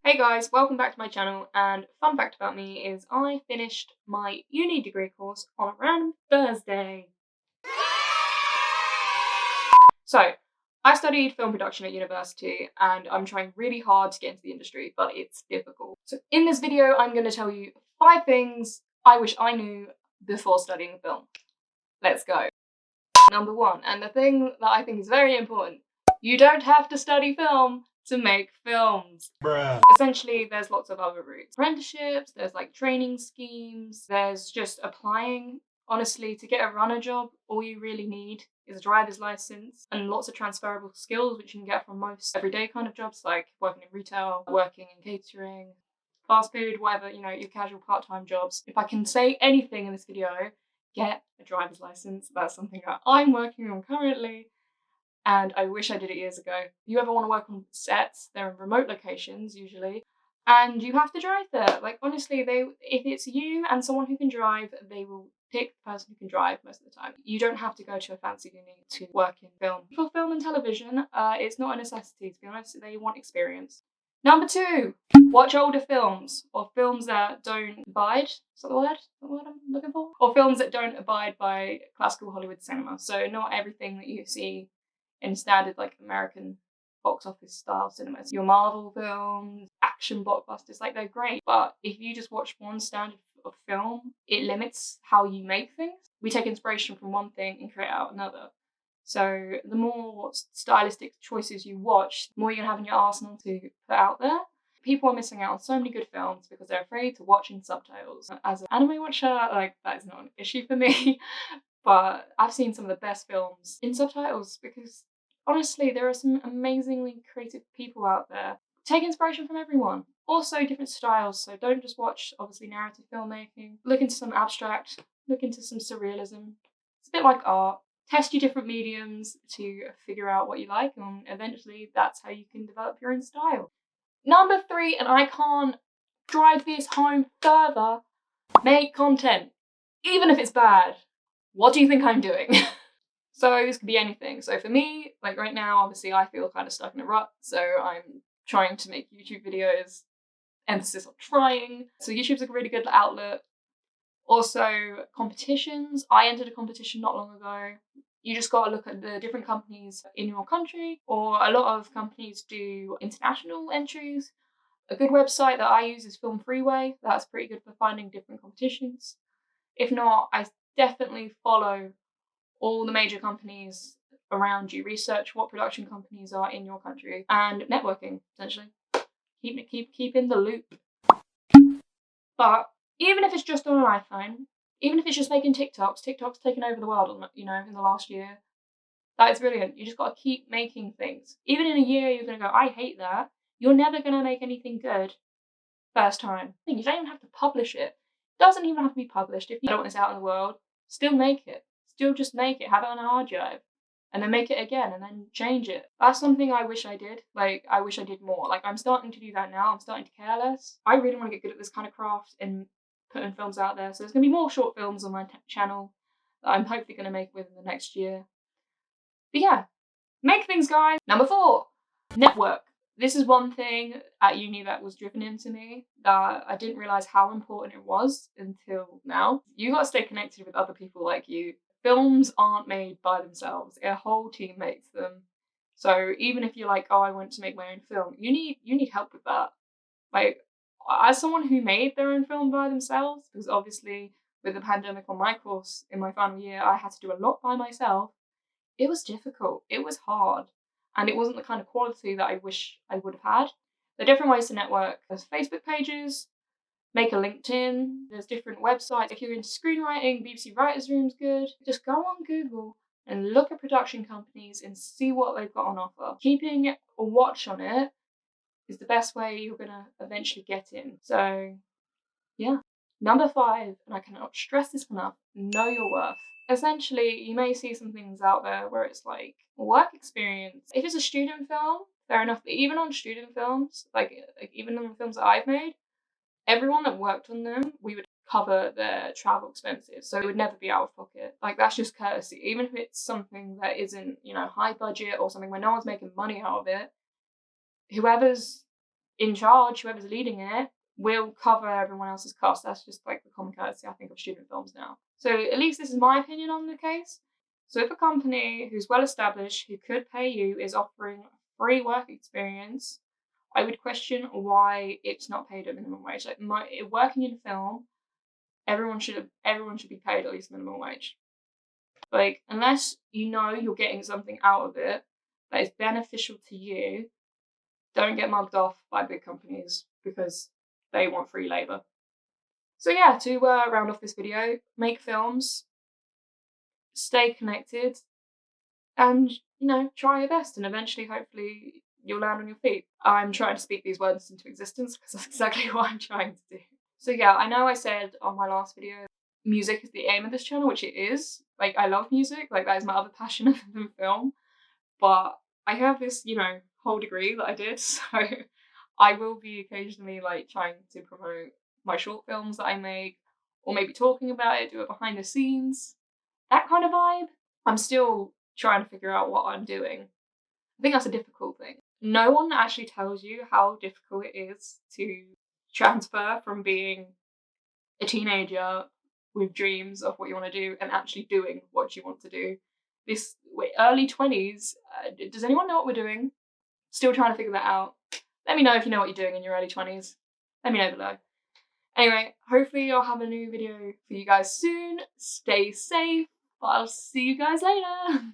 Hey guys, welcome back to my channel, and fun fact about me is I finished my uni degree course on a random Thursday. So, I studied film production at university and I'm trying really hard to get into the industry, but it's difficult. So in this video, I'm going to tell you 5 things I wish I knew before studying film. Let's go. Number 1, and the thing that I think is very important, you don't have to study film to make films. Bruh. Essentially, there's lots of other routes. Apprenticeships, there's like training schemes, there's just applying. Honestly, to get a runner job, all you really need is a driver's license and lots of transferable skills, which you can get from most everyday kind of jobs, like working in retail, working in catering, fast food, whatever, your casual part-time jobs. If I can say anything in this video, get a driver's license. That's something that I'm working on currently, and I wish I did it years ago. If you ever want to work on sets, they're in remote locations usually, and you have to drive there. Like, honestly, if it's you and someone who can drive, they will pick the person who can drive most of the time. You don't have to go to a fancy uni to work in film. For film and television, it's not a necessity, to be honest. They want experience. Number 2, watch older films, or films that don't abide, is that the word? Is that the word I'm looking for? Or films that don't abide by classical Hollywood cinema. So not everything that you see in standard like American box office style cinemas. Your Marvel films, action blockbusters, like they're great, but if you just watch one standard of film, it limits how you make things. We take inspiration from one thing and create out another. So the more stylistic choices you watch, the more you're gonna have in your arsenal to put out there. People are missing out on so many good films because they're afraid to watch in subtitles. As an anime watcher, like, that is not an issue for me. But I've seen some of the best films in subtitles because honestly, there are some amazingly creative people out there. Take inspiration from everyone. Also, different styles, so don't just watch, obviously, narrative filmmaking. Look into some abstract, look into some surrealism. It's a bit like art. Test your different mediums to figure out what you like, and eventually that's how you can develop your own style. Number 3, and I can't drive this home further, make content. Even if it's bad. What do you think I'm doing? So this could be anything. So for me, like right now, obviously I feel kind of stuck in a rut. So I'm trying to make YouTube videos, emphasis on trying. So YouTube's a really good outlet. Also competitions. I entered a competition not long ago. You just got to look at the different companies in your country, or a lot of companies do international entries. A good website that I use is Film Freeway. That's pretty good for finding different competitions. If not, I definitely follow all the major companies around you. Research what production companies are in your country and networking, essentially. Keep in the loop. But even if it's just on an iPhone, even if it's just making TikTok's taken over the world, in the last year. That is brilliant. You just got to keep making things. Even in a year, you're going to go, I hate that. You're never going to make anything good first time. You don't even have to publish it. It doesn't even have to be published. If you don't want this out in the world, still make it. Still just make it. Have it on a hard drive. And then make it again and then change it. That's something I wish I did. Like, I wish I did more. Like, I'm starting to do that now. I'm starting to care less. I really want to get good at this kind of craft and putting films out there. So there's going to be more short films on my channel that I'm hopefully going to make within the next year. But yeah, make things, guys. Number 4, network. This is one thing at uni that was driven into me that I didn't realize how important it was until now. You got to stay connected with other people like you. Films aren't made by themselves. A whole team makes them. So even if you're like, oh, I want to make my own film, you need help with that. Like, as someone who made their own film by themselves, because obviously with the pandemic on my course in my final year, I had to do a lot by myself. It was difficult. It was hard. And it wasn't the kind of quality that I wish I would have had. There are different ways to network. There's Facebook pages, make a LinkedIn, there's different websites. If you're into screenwriting, BBC Writers Room's good. Just go on Google and look at production companies and see what they've got on offer. Keeping a watch on it is the best way you're going to eventually get in. So, yeah. Number 5, and I cannot stress this enough, know your worth. Essentially, you may see some things out there where it's like work experience. If it's a student film, fair enough. But even on student films, like even on the films that I've made, everyone that worked on them, we would cover their travel expenses. So it would never be out of pocket. Like, that's just courtesy. Even if it's something that isn't, high budget or something where no one's making money out of it, whoever's in charge, whoever's leading it, will cover everyone else's costs. That's just like the common courtesy, I think, of student films now. So at least this is my opinion on the case. So if a company who's well established, who could pay you, is offering free work experience, I would question why it's not paid at minimum wage. Like working in film, everyone should be paid at least minimum wage. Like, unless you know you're getting something out of it that is beneficial to you, don't get mugged off by big companies because they want free labor. So yeah, to round off this video, make films, stay connected, and try your best, and eventually, hopefully, you'll land on your feet. I'm trying to speak these words into existence because that's exactly what I'm trying to do. So yeah, I know I said on my last video, music is the aim of this channel, which it is. Like, I love music, like that is my other passion other than film. But I have this, whole degree that I did, so I will be occasionally like trying to promote my short films that I make, or maybe talking about it, do it behind the scenes, that kind of vibe. I'm still trying to figure out what I'm doing. I think that's a difficult thing. No one actually tells you how difficult it is to transfer from being a teenager with dreams of what you want to do and actually doing what you want to do. This early 20s, does anyone know what we're doing? Still trying to figure that out. Let me know if you know what you're doing in your early 20s. Let me know below. Anyway, hopefully I'll have a new video for you guys soon. Stay safe. I'll see you guys later.